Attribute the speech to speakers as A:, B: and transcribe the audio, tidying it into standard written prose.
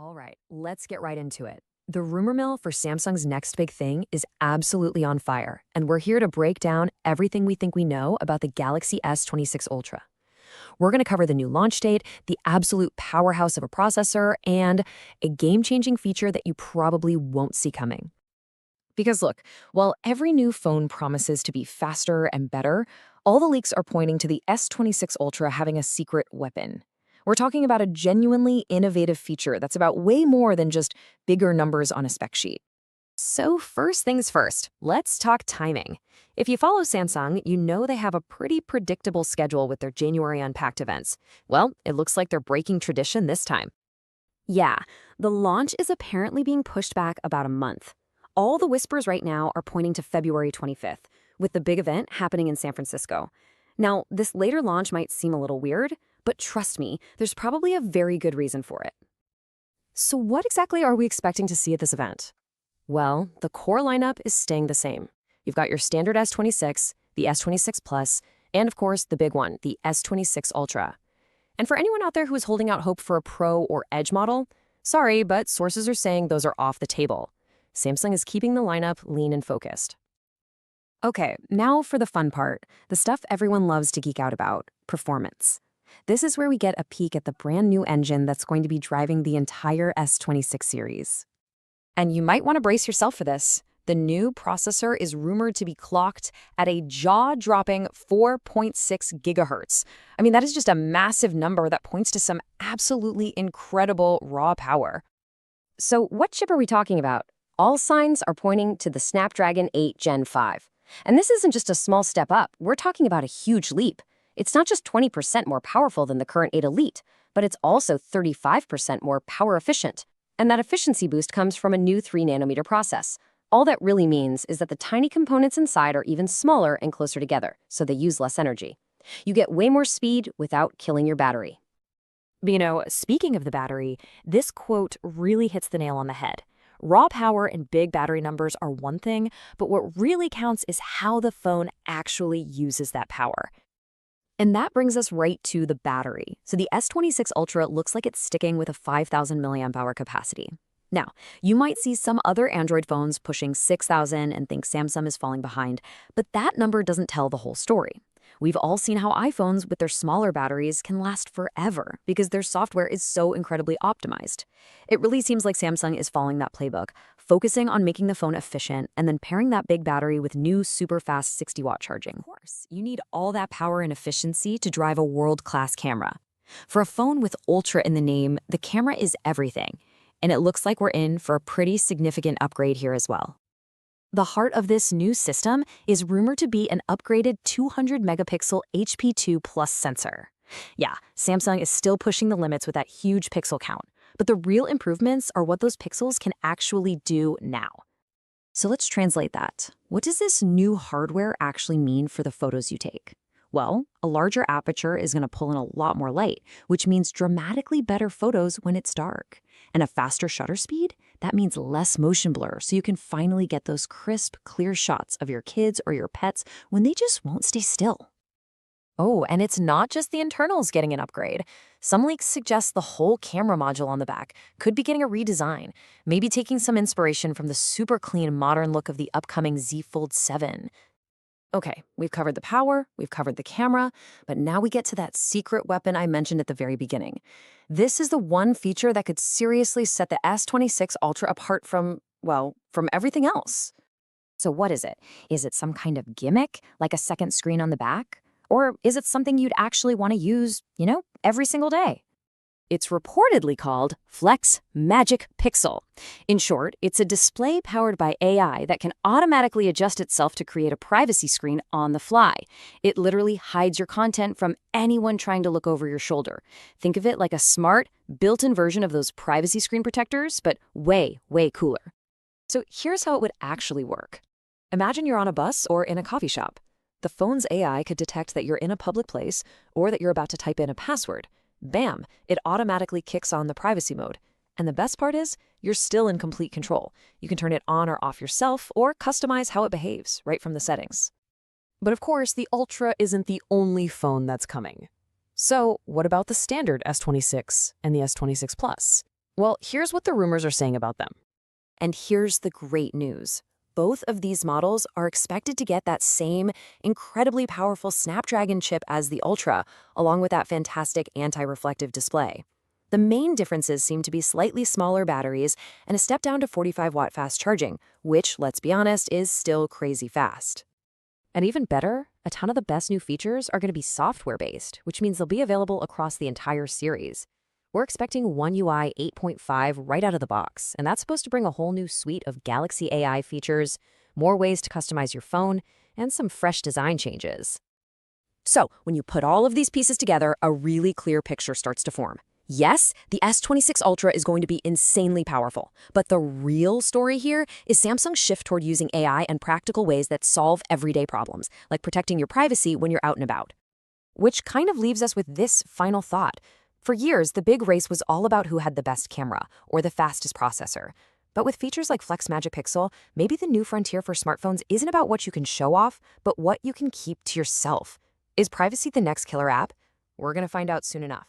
A: All right, let's get right into it. The rumor mill for Samsung's next big thing is absolutely on fire, and we're here to break down everything we think we know about the Galaxy S26 Ultra. We're going to cover the new launch date, the absolute powerhouse of a processor, and a game-changing feature that you probably won't see coming. Because look, while every new phone promises to be faster and better, all the leaks are pointing to the S26 Ultra having a secret weapon. We're talking about a genuinely innovative feature that's about way more than just bigger numbers on a spec sheet. So first things first, let's talk timing. If you follow Samsung, you know they have a pretty predictable schedule with their January Unpacked events. Well, it looks like they're breaking tradition this time. Yeah, the launch is apparently being pushed back about a month. All the whispers right now are pointing to February 25th, with the big event happening in San Francisco. Now, this later launch might seem a little weird, but trust me, there's probably a very good reason for it. So what exactly are we expecting to see at this event? Well, the core lineup is staying the same. You've got your standard S26, the S26 Plus, and of course the big one, the S26 Ultra. And for anyone out there who is holding out hope for a Pro or Edge model, sorry, but sources are saying those are off the table. Samsung is keeping the lineup lean and focused. Okay, now for the fun part, the stuff everyone loves to geek out about, performance. This is where we get a peek at the brand new engine that's going to be driving the entire S26 series. And you might want to brace yourself for this. The new processor is rumored to be clocked at a jaw-dropping 4.6 gigahertz. I mean, that is just a massive number that points to some absolutely incredible raw power. So what chip are we talking about? All signs are pointing to the Snapdragon 8 Gen 5. And this isn't just a small step up, we're talking about a huge leap. It's not just 20% more powerful than the current 8 Elite, but it's also 35% more power efficient. And that efficiency boost comes from a new 3nm process. All that really means is that the tiny components inside are even smaller and closer together, so they use less energy. You get way more speed without killing your battery. But speaking of the battery, this quote really hits the nail on the head. Raw power and big battery numbers are one thing, but what really counts is how the phone actually uses that power. And that brings us right to the battery. So the S26 Ultra looks like it's sticking with a 5,000 milliamp hour capacity. Now, you might see some other Android phones pushing 6,000 and think Samsung is falling behind, but that number doesn't tell the whole story. We've all seen how iPhones with their smaller batteries can last forever because their software is so incredibly optimized. It really seems like Samsung is following that playbook, focusing on making the phone efficient and then pairing that big battery with new super fast 60-watt charging. Of course, you need all that power and efficiency to drive a world-class camera. For a phone with Ultra in the name, the camera is everything, and it looks like we're in for a pretty significant upgrade here as well. The heart of this new system is rumored to be an upgraded 200-megapixel HP2 Plus sensor. Yeah, Samsung is still pushing the limits with that huge pixel count, but the real improvements are what those pixels can actually do now. So let's translate that. What does this new hardware actually mean for the photos you take? Well, a larger aperture is going to pull in a lot more light, which means dramatically better photos when it's dark. And a faster shutter speed? That means less motion blur, so you can finally get those crisp, clear shots of your kids or your pets when they just won't stay still. Oh, and it's not just the internals getting an upgrade. Some leaks suggest the whole camera module on the back could be getting a redesign, maybe taking some inspiration from the super clean modern look of the upcoming Z Fold 7. Okay, we've covered the power, we've covered the camera, but now we get to that secret weapon I mentioned at the very beginning. This is the one feature that could seriously set the S26 Ultra apart from everything else. So what is it? Is it some kind of gimmick, like a second screen on the back? Or is it something you'd actually want to use, every single day? It's reportedly called Flex Magic Pixel. In short, it's a display powered by AI that can automatically adjust itself to create a privacy screen on the fly. It literally hides your content from anyone trying to look over your shoulder. Think of it like a smart, built-in version of those privacy screen protectors, but way, way cooler. So here's how it would actually work. Imagine you're on a bus or in a coffee shop. The phone's AI could detect that you're in a public place or that you're about to type in a password. Bam! It automatically kicks on the privacy mode. And the best part is, you're still in complete control. You can turn it on or off yourself or customize how it behaves right from the settings. But of course, the Ultra isn't the only phone that's coming. So what about the standard S26 and the S26 Plus? Well, here's what the rumors are saying about them. And here's the great news. Both of these models are expected to get that same incredibly powerful Snapdragon chip as the Ultra, along with that fantastic anti-reflective display. The main differences seem to be slightly smaller batteries and a step down to 45-watt fast charging, which, let's be honest, is still crazy fast. And even better, a ton of the best new features are going to be software-based, which means they'll be available across the entire series. We're expecting One UI 8.5 right out of the box, and that's supposed to bring a whole new suite of Galaxy AI features, more ways to customize your phone, and some fresh design changes. So, when you put all of these pieces together, a really clear picture starts to form. Yes, the S26 Ultra is going to be insanely powerful, but the real story here is Samsung's shift toward using AI in practical ways that solve everyday problems, like protecting your privacy when you're out and about. Which kind of leaves us with this final thought. For years, the big race was all about who had the best camera or the fastest processor. But with features like Flex Magic Pixel, maybe the new frontier for smartphones isn't about what you can show off, but what you can keep to yourself. Is privacy the next killer app? We're going to find out soon enough.